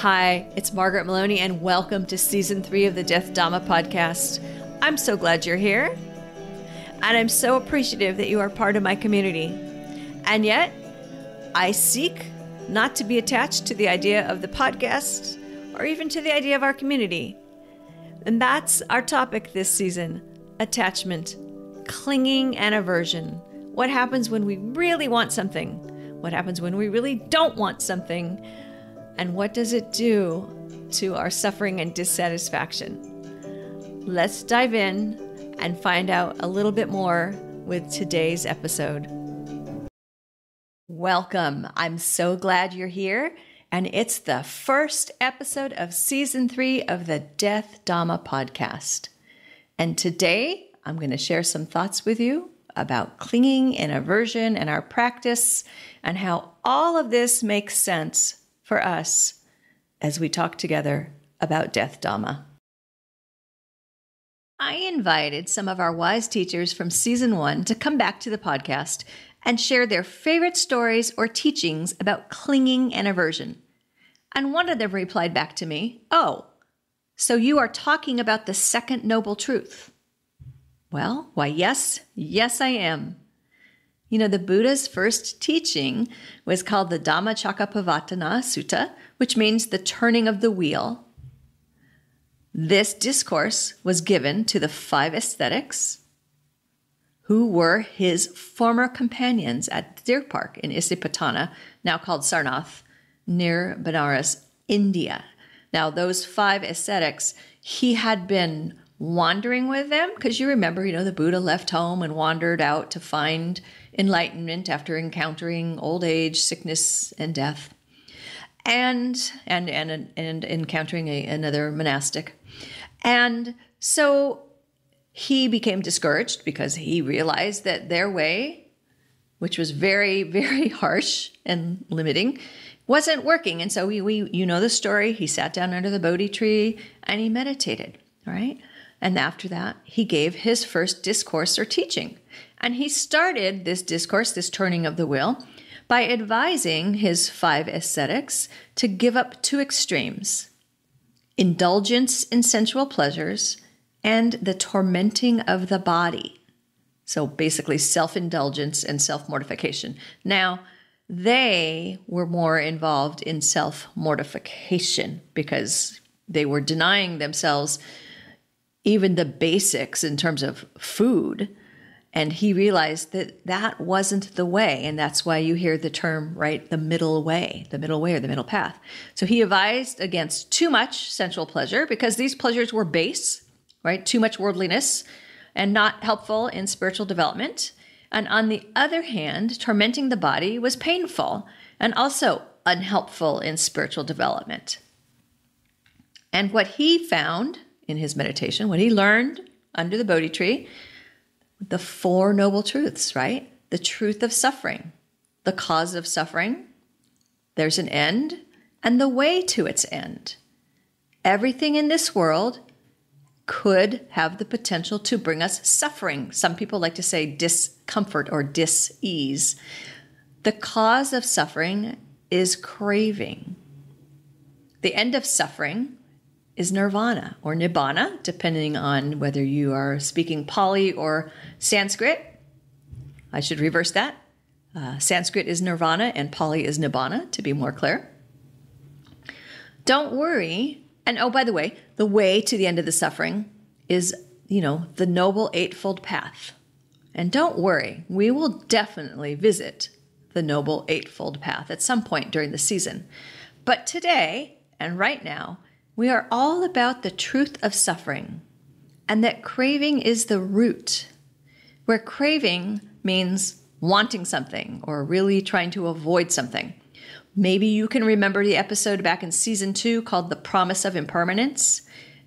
Hi, it's Margaret Maloney, and welcome to Season 3 of the Death Dhamma podcast. I'm so glad you're here, and I'm so appreciative that you are part of my community. And yet, I seek not to be attached to the idea of the podcast or even to the idea of our community. And that's our topic this season: attachment, clinging, and aversion. What happens when we really want something? What happens when we really don't want something? And what does it do to our suffering and dissatisfaction? Let's dive in and find out a little bit more with today's episode. Welcome. I'm so glad you're here. And it's the first episode of Season 3 of the Death Dhamma podcast. And today I'm going to share some thoughts with you about clinging and aversion and our practice and how all of this makes sense for us as we talk together about Death Dhamma. I invited some of our wise teachers from Season 1 to come back to the podcast and share their favorite stories or teachings about clinging and aversion. And one of them replied back to me, "Oh, so you are talking about the second noble truth?" Well, why, yes, I am. You know, the Buddha's first teaching was called the Dhammacakkappavattana Sutta, which means the turning of the wheel. This discourse was given to the 5 ascetics who were his former companions at the deer park in Isipatana, now called Sarnath, near Benares, India. Now, those 5 ascetics, he had been wandering with them, because you remember, the Buddha left home and wandered out to find enlightenment after encountering old age, sickness, and death, and encountering another monastic. And so he became discouraged because he realized that their way, which was very, very harsh and limiting, wasn't working. And so you know the story. He sat down under the Bodhi tree and he meditated, right? And after that, he gave his first discourse or teaching. And he started this discourse, this turning of the wheel, by advising his 5 ascetics to give up 2 extremes: indulgence in sensual pleasures and the tormenting of the body. So basically self-indulgence and self-mortification. Now, they were more involved in self-mortification because they were denying themselves even the basics in terms of food. And he realized that that wasn't the way. And that's why you hear the term, right, the middle way or the middle path. So he advised against too much sensual pleasure because these pleasures were base, right? Too much worldliness and not helpful in spiritual development. And on the other hand, tormenting the body was painful and also unhelpful in spiritual development. And what he found in his meditation, what he learned under the Bodhi tree, the 4 noble truths, right? The truth of suffering, the cause of suffering, there's an end, and the way to its end. Everything in this world could have the potential to bring us suffering. Some people like to say discomfort or dis-ease. The cause of suffering is craving. The end of suffering is nirvana or nibbana, depending on whether you are speaking Pali or Sanskrit. I should reverse that. Sanskrit is nirvana and Pali is nibbana, to be more clear. Don't worry. And oh, by the way to the end of the suffering is, the Noble Eightfold Path. And don't worry, we will definitely visit the Noble Eightfold Path at some point during the season. But today and right now, we are all about the truth of suffering, and that craving is the root, where craving means wanting something or really trying to avoid something. Maybe you can remember the episode back in Season 2 called The Promise of Impermanence,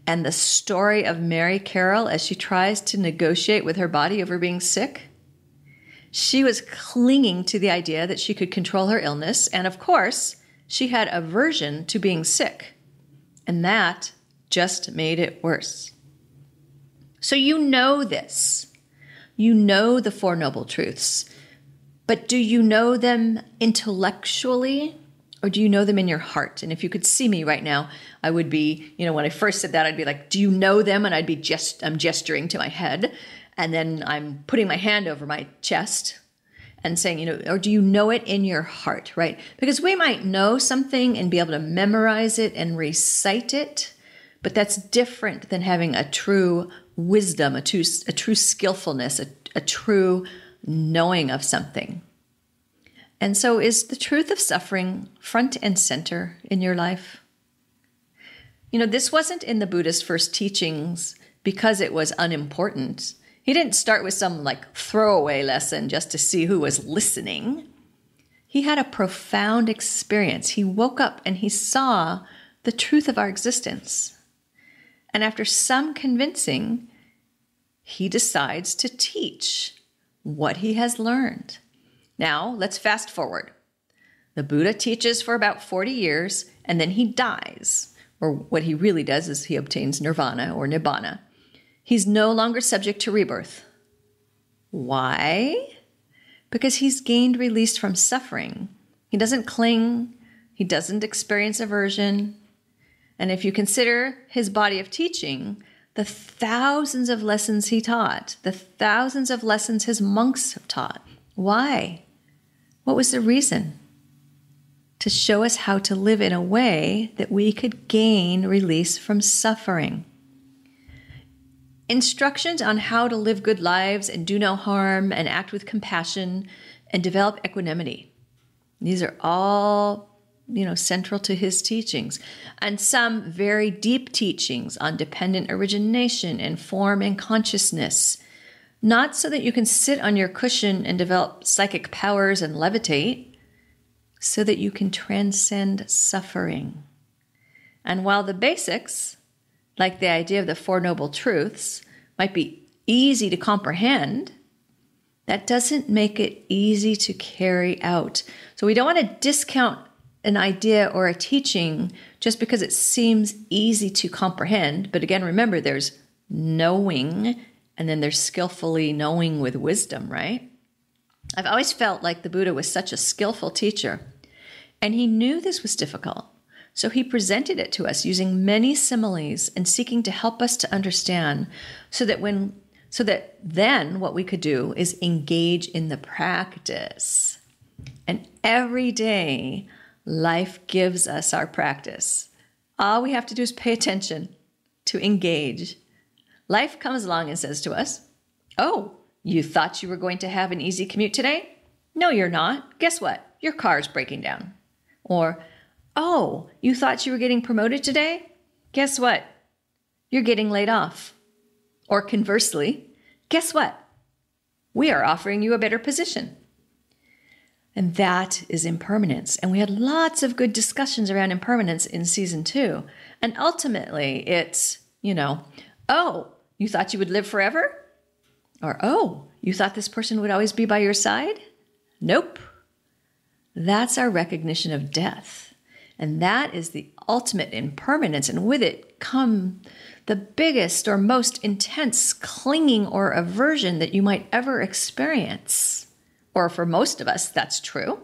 and the story of Mary Carroll as she tries to negotiate with her body over being sick. She was clinging to the idea that she could control her illness, and of course, she had aversion to being sick. And that just made it worse. So you know this. You know the 4 noble truths. But do you know them intellectually Or do you know them in your heart? And if you could see me right now, I would be, when I first said that, I'd be like, do you know them? And I'm gesturing to my head. And then I'm putting my hand over my chest and saying, or do you know it in your heart, right? Because we might know something and be able to memorize it and recite it, but that's different than having a true wisdom, a true skillfulness, a true knowing of something. And so is the truth of suffering front and center in your life? This wasn't in the Buddha's first teachings because it was unimportant. He didn't start with some throwaway lesson just to see who was listening. He had a profound experience. He woke up and he saw the truth of our existence. And after some convincing, he decides to teach what he has learned. Now, let's fast forward. The Buddha teaches for about 40 years, and then he dies. Or what he really does is he obtains nirvana or nibbana. He's no longer subject to rebirth. Why? Because he's gained release from suffering. He doesn't cling. He doesn't experience aversion. And if you consider his body of teaching, the thousands of lessons he taught, the thousands of lessons his monks have taught, why? What was the reason? To show us how to live in a way that we could gain release from suffering. Instructions on how to live good lives and do no harm and act with compassion and develop equanimity. These are all, central to his teachings. And some very deep teachings on dependent origination and form and consciousness. Not so that you can sit on your cushion and develop psychic powers and levitate, so that you can transcend suffering. And while the basics, like the idea of the Four Noble Truths, might be easy to comprehend, that doesn't make it easy to carry out. So we don't want to discount an idea or a teaching just because it seems easy to comprehend. But again, remember, there's knowing, and then there's skillfully knowing with wisdom, right? I've always felt like the Buddha was such a skillful teacher, and he knew this was difficult. So he presented it to us using many similes and seeking to help us to understand so that then what we could do is engage in the practice. And every day, life gives us our practice. All we have to do is pay attention, to engage. Life comes along and says to us, oh, you thought you were going to have an easy commute today? No, you're not. Guess what? Your car's breaking down. Or, oh, you thought you were getting promoted today? Guess what? You're getting laid off. Or conversely, guess what? We are offering you a better position. And that is impermanence. And we had lots of good discussions around impermanence in season 2. And ultimately, it's, oh, you thought you would live forever? Or, oh, you thought this person would always be by your side? Nope. That's our recognition of death. And that is the ultimate impermanence. And with it come the biggest or most intense clinging or aversion that you might ever experience. Or for most of us, that's true.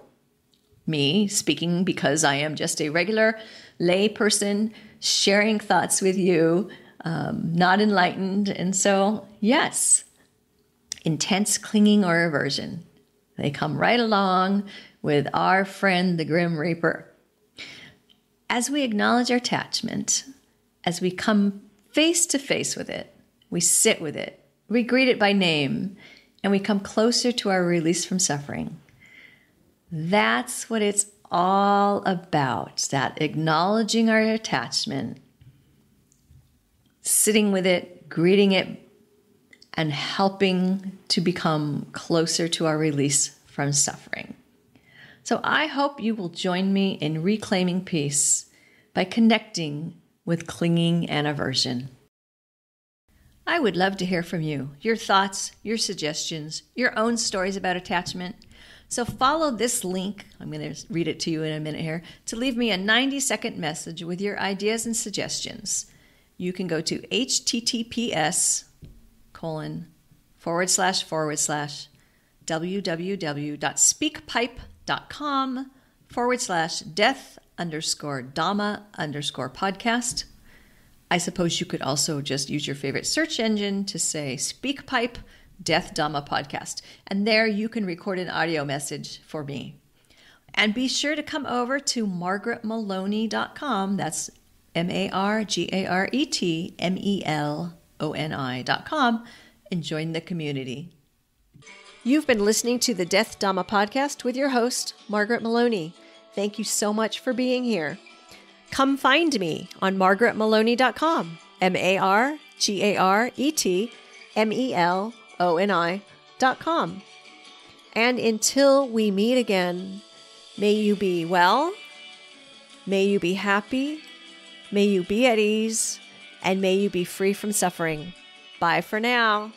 Me speaking because I am just a regular lay person sharing thoughts with you, not enlightened. And so, yes, intense clinging or aversion. They come right along with our friend, the Grim Reaper. As we acknowledge our attachment, as we come face to face with it, we sit with it, we greet it by name, and we come closer to our release from suffering. That's what it's all about, that acknowledging our attachment, sitting with it, greeting it, and helping to become closer to our release from suffering. So I hope you will join me in reclaiming peace by connecting with clinging and aversion. I would love to hear from you, your thoughts, your suggestions, your own stories about attachment. So follow this link, I'm going to read it to you in a minute here, to leave me a 90-second message with your ideas and suggestions. You can go to https://www.speakpipe.com/ .com/death_Dhamma_podcast. I suppose you could also just use your favorite search engine to say SpeakPipe Death Dhamma Podcast. And there you can record an audio message for me. And be sure to come over to margaretmaloney.com. That's MargaretMeloni.com and join the community. You've been listening to the Death Dhamma Podcast with your host, Margaret Maloney. Thank you so much for being here. Come find me on margaretmaloney.com, MargaretMeloni.com. And until we meet again, may you be well, may you be happy, may you be at ease, and may you be free from suffering. Bye for now.